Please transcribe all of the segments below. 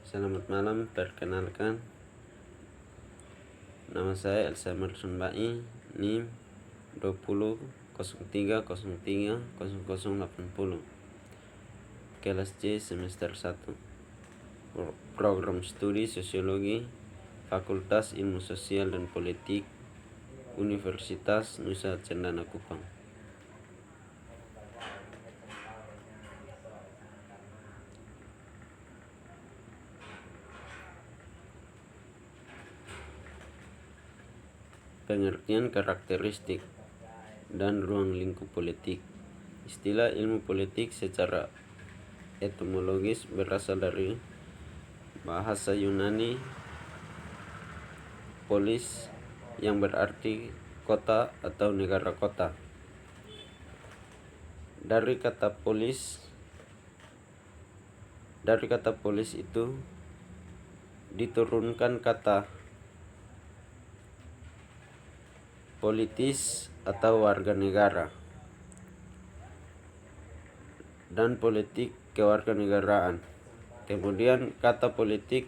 Selamat malam, perkenalkan nama saya Elsa Emerson Bai, NIM 2003030080, kelas C semester 1, program studi sosiologi, Fakultas Ilmu Sosial dan Politik, Universitas Nusa Cendana Kupang. Pengertian karakteristik dan ruang lingkup politik. Istilah ilmu politik secara etimologis berasal dari bahasa Yunani polis yang berarti kota atau negara kota. Dari kata polis itu diturunkan kata politis atau warga negara dan politik kewarganegaraan. Kemudian kata politik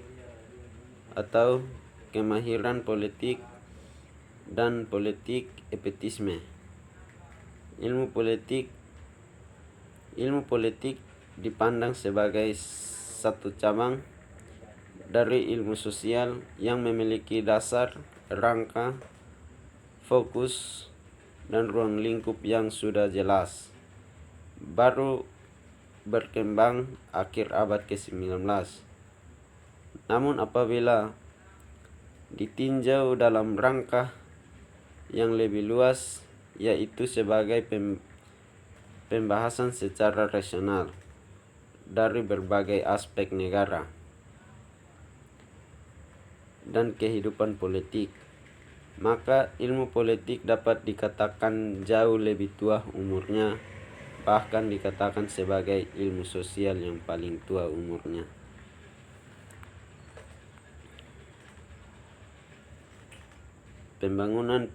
atau kemahiran politik dan politik epitisme. Ilmu politik dipandang sebagai satu cabang dari ilmu sosial yang memiliki dasar, rangka, fokus, dan ruang lingkup yang sudah jelas. Baru berkembang akhir abad ke-19. Namun apabila ditinjau dalam rangka yang lebih luas, yaitu sebagai pembahasan secara rasional dari berbagai aspek negara dan kehidupan politik, maka ilmu politik dapat dikatakan jauh lebih tua umurnya, bahkan dikatakan sebagai ilmu sosial yang paling tua umurnya. Pembangunan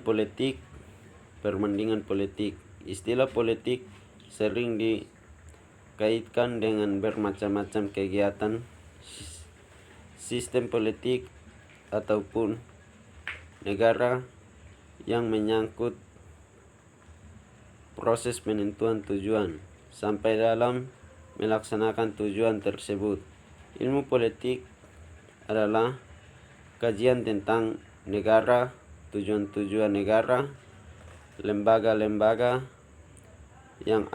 politik, perbandingan politik. Istilah politik sering dikaitkan dengan bermacam-macam kegiatan sistem politik ataupun negara yang menyangkut proses penentuan tujuan sampai dalam melaksanakan tujuan tersebut. Ilmu politik adalah kajian tentang negara, tujuan-tujuan negara, lembaga-lembaga yang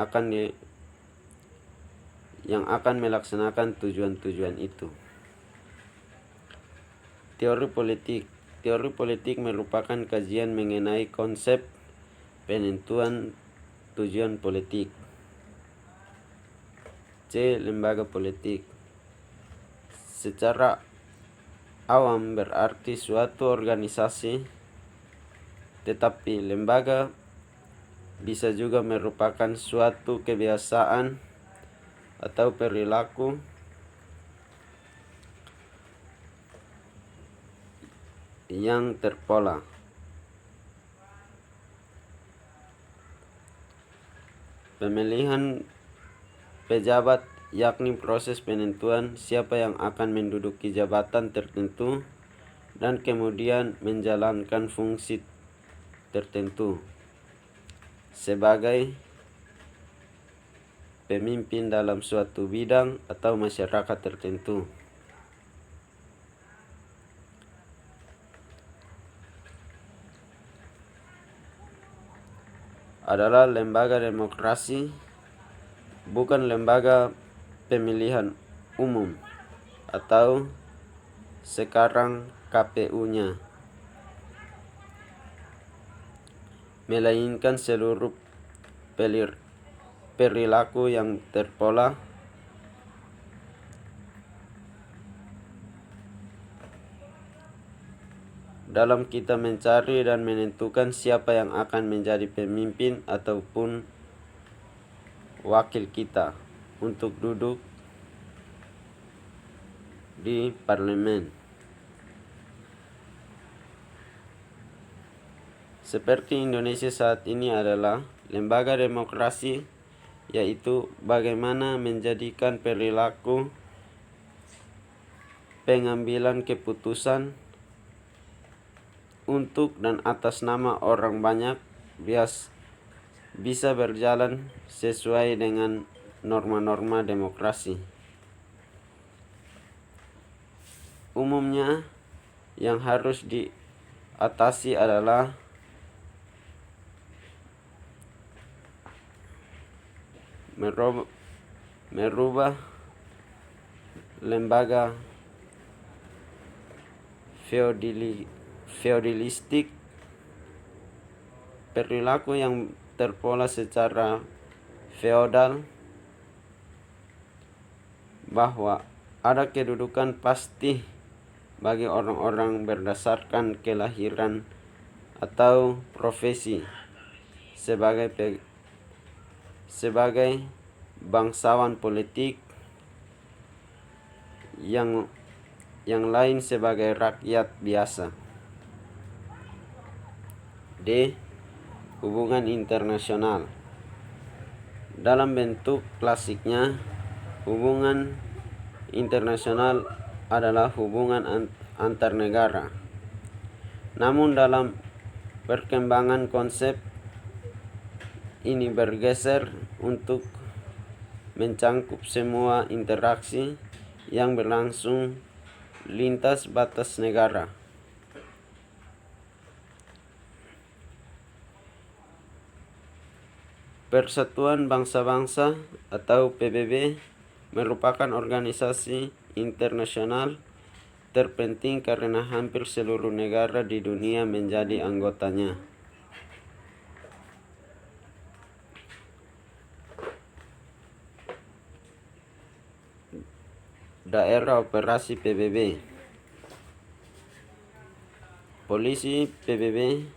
akan melaksanakan tujuan-tujuan itu. Teori politik merupakan kajian mengenai konsep penentuan tujuan politik. C. Lembaga politik. Secara awam berarti suatu organisasi, tetapi lembaga bisa juga merupakan suatu kebiasaan atau perilaku yang terpola. Pemilihan pejabat yakni proses penentuan siapa yang akan menduduki jabatan tertentu dan kemudian menjalankan fungsi tertentu sebagai pemimpin dalam suatu bidang atau masyarakat tertentu. Adalah lembaga demokrasi, bukan lembaga pemilihan umum atau sekarang KPU-nya, melainkan seluruh perilaku yang terpola dalam kita mencari dan menentukan siapa yang akan menjadi pemimpin ataupun wakil kita untuk duduk di parlemen. Seperti Indonesia saat ini adalah lembaga demokrasi yaitu bagaimana menjadikan perilaku pengambilan keputusan untuk dan atas nama orang banyak bisa berjalan sesuai dengan norma-norma demokrasi. Umumnya yang harus diatasi adalah merubah lembaga feodalistik, perilaku yang terpola secara feodal, bahwa ada kedudukan pasti bagi orang-orang berdasarkan kelahiran atau profesi sebagai bangsawan politik, yang lain sebagai rakyat biasa. D. Hubungan internasional. Dalam bentuk klasiknya, hubungan internasional adalah hubungan antar negara. Namun dalam perkembangan konsep ini bergeser untuk mencangkup semua interaksi yang berlangsung lintas batas negara. Persatuan Bangsa-Bangsa atau PBB merupakan organisasi internasional terpenting karena hampir seluruh negara di dunia menjadi anggotanya. Daerah operasi PBB. Polisi PBB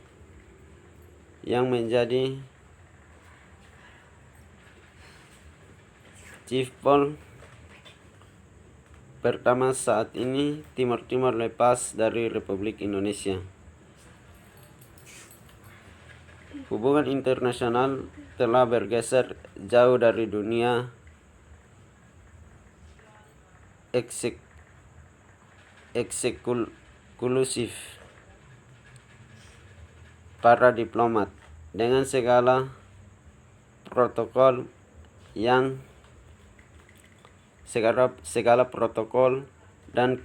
yang menjadi Chief Pol pertama saat ini Timur lepas dari Republik Indonesia. Hubungan internasional telah bergeser jauh dari dunia eksklusif para diplomat dengan segala protokol dan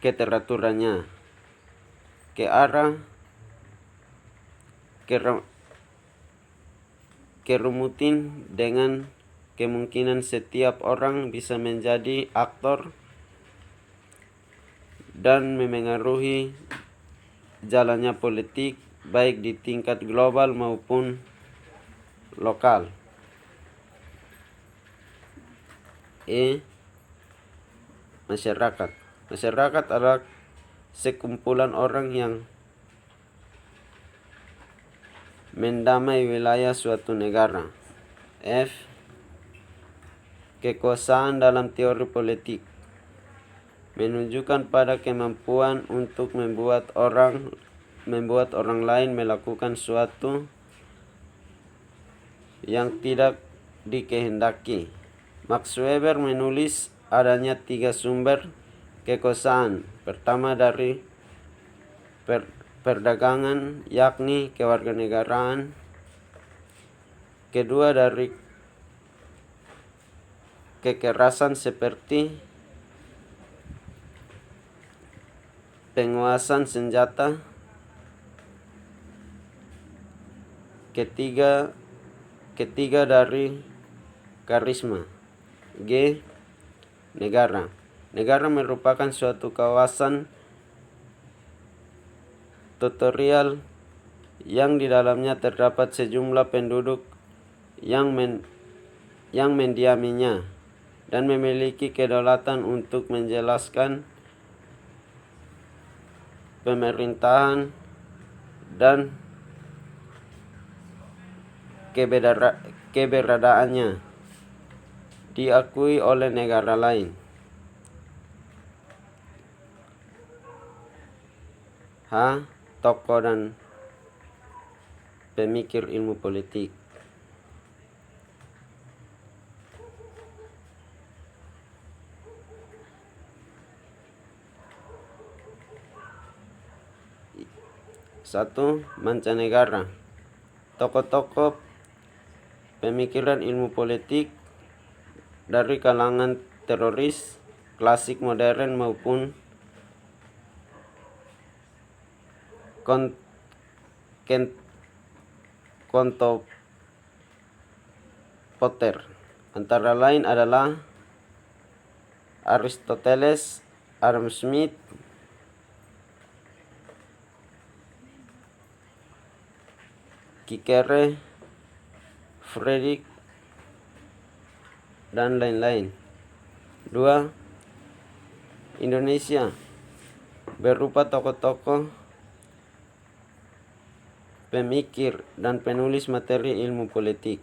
keteraturannya ke arah kerumutin dengan kemungkinan setiap orang bisa menjadi aktor dan memengaruhi jalannya politik baik di tingkat global maupun lokal. Masyarakat. Masyarakat adalah sekumpulan orang yang mendamai wilayah suatu negara. F. Kekuasaan dalam teori politik menunjukkan pada kemampuan untuk membuat orang lain melakukan sesuatu yang tidak dikehendaki. Max Weber menulis adanya 3 sumber kekuasaan. Pertama dari perdagangan, yakni kewarganegaraan. Kedua dari kekerasan seperti penguasaan senjata. Ketiga dari karisma. G. Negara. Negara merupakan suatu kawasan teritorial yang di dalamnya terdapat sejumlah penduduk yang mendiaminya dan memiliki kedaulatan untuk menjelaskan pemerintahan dan keberadaannya diakui oleh negara lain. H. Tokoh dan pemikir ilmu politik. Satu, mancanegara. Tokoh-tokoh pemikiran ilmu politik dari kalangan teroris klasik modern maupun kontemporer. Antara lain adalah Aristoteles, Adam Smith, Kikere, Friedrich, dan lain-lain. 2. Indonesia berupa tokoh-tokoh pemikir dan penulis materi ilmu politik.